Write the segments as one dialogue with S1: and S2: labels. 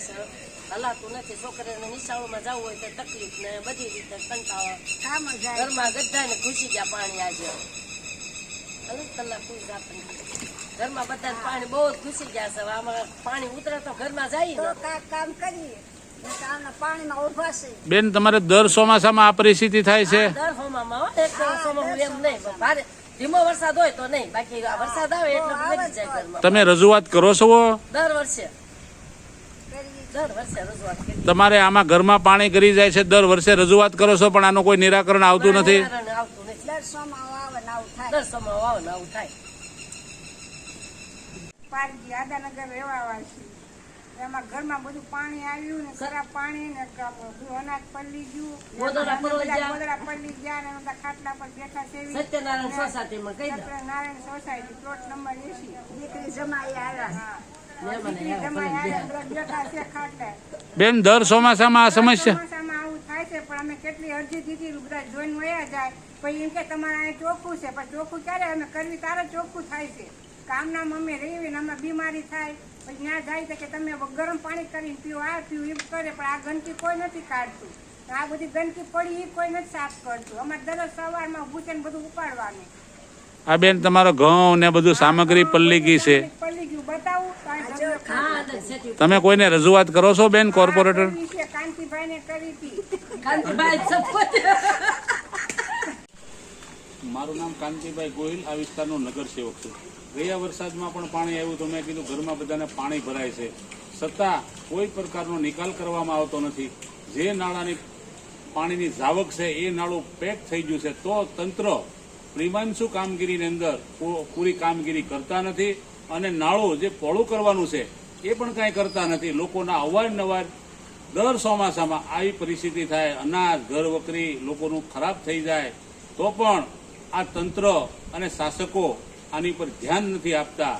S1: છે, હલાતું નથી. છોકરીને નિશાળોમાં જવું હોય તો તકલીફ ને બધી રીતે કંટાળો. ઘરમાં ગધાને ઘૂસી ગયા પાણી. આજે અલગ કલાક કોઈ જાત નથી. ઘરમાં બધા પાણી બહુ જ ઘૂસી ગયા છે. આમાં પાણી ઉતરે તો ઘરમાં જાય ને
S2: કામ કરીએ પાણીમાં ઉભા છે.
S3: બેન, તમારે દર ચોમાસામાં આ પરિસ્થિતિ થાય છે?
S1: દર સોમામાં એક સોમાં એમ નહીં, ભારે ધીમો વરસાદ હોય તો નહીં, બાકી વરસાદ આવે એટલે બગડી જાય ઘરમાં.
S3: તમે રજૂઆત કરો છો?
S1: દર વર્ષે રજૂઆત કરી.
S3: તમારે આમાં ઘરમાં પાણી કરી જાય છે, દર વર્ષે રજૂઆત કરો છો, પણ આનું કોઈ નિરાકરણ આવતું નથી.
S1: આવતું નથી.
S2: દર સોમાં આવે ને આવું થાય.
S1: દર સોમાં આવે ને આવું થાય.
S2: પારજી આદાનગર રહેવા છે. એમાં ઘરમાં બધું પાણી આવ્યું ને ખરાબ પાણી ને અનાજ પલળી ગયું, ગોદડા પલળી ગયા ને બધા ખાટલા પર બેઠા છે.
S1: સત્યનારાયણ સોસાયટીમાં કઈ
S2: સત્યનારાયણ સોસાયટી પ્લોટ નંબર 80. દીકરી જમાઈ આવ્યા.
S3: બેન, દર ચોમાસામાં આ સમસ્યા
S2: આવું થાય છે, પણ અમે કેટલી અરજી દીધી, બધા જોઈને વયા જાય. પછી એમ કે તમારે અહીંયા ચોખ્ખું છે, પણ ચોખ્ખું ક્યારે અમે કરવી તારે ચોખ્ખું થાય છે. કામના અમે રહીને અમે બીમારી થાય, પછી ત્યાં જાય તો કે તમે ગરમ પાણી કરીને પીવો, આ પીવું એમ કરે, પણ આ ગંદકી કોઈ નથી કાઢતું. આ બધી ગંદકી પડી એ કોઈ નથી સાફ કરતું. અમારે દરરોજ સવારમાં ભૂસે ને બધું ઉપાડવાનું.
S3: આ બેન, તમારો ઘઉં ને બધું સામગ્રી પલળી ગઈ છે.
S2: પલળી ગયું બતાવું.
S3: તમે કોઈને રજૂઆત કરો છો બેન? કોર્પોરેટર
S2: કાંતિભાઈ ને કરી હતી.
S3: મારું નામ કાંતિભાઈ ગોહિલ, આ વિસ્તારનો નગરસેવક છું. ગયા વરસાદમાં પણ પાણી આવ્યું તો મેં કીધું ઘરમાં બધાને પાણી ભરાય છે, છતાં કોઈ પ્રકારનો નિકાલ કરવામાં આવતો નથી. જે નાળાની પાણીની ઝાવક છે એ નાળું પેક થઈ ગયું છે, તો તંત્ર પ્રિમાન્સુ કામગીરીની અંદર પૂરી કામગીરી કરતા નથી, અને નાળું જે પહોળું કરવાનું છે એ પણ કાંઈ કરતા નથી. લોકોના અવારનવાર દર ચોમાસામાં આવી પરિસ્થિતિ થાય, અનાજ ઘર વકરી લોકોનું ખરાબ થઈ જાય, તો પણ આ તંત્ર અને શાસકો આની પર ધ્યાન નથી આપતા.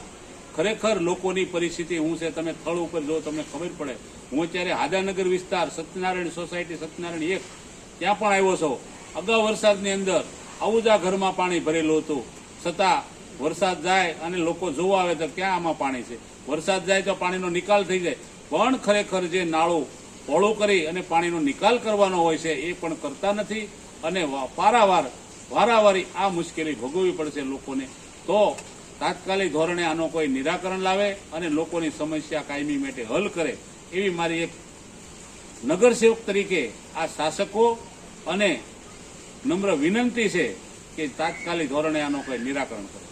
S3: ખરેખર લોકોની પરિસ્થિતિ શું છે તમે સ્થળ ઉપર જો તમને ખબર પડે. હું અત્યારે હાદાનગર વિસ્તાર સત્યનારાયણ સોસાયટી સત્યનારાયણ 1 ત્યાં પણ આવ્યો છું. અગાઉ વરસાદની અંદર આવું જ આ ઘરમાં પાણી ભરેલું હતું, છતાં વરસાદ જાય અને લોકો જોવા આવે તો ક્યાં આમાં પાણી છે. વરસાદ જાય તો પાણીનો નિકાલ થઈ જાય, પણ ખરેખર જે નાળું પહોળું કરી અને પાણીનો નિકાલ કરવાનો હોય છે એ પણ કરતા નથી, અને વારાવારી આ મુશ્કેલી ભોગવવી પડશે લોકોને. તો તાત્કાલિક ધોરણે આનો કોઈ નિરાકરણ લાવે અને લોકોની સમસ્યા કાયમી માટે હલ કરે, એવી મારી એક નગરસેવક તરીકે આ શાસકો અને નમ્ર વિનંતી છે કે તાત્કાલિક ધોરણે આનો કોઈ નિરાકરણ કરે.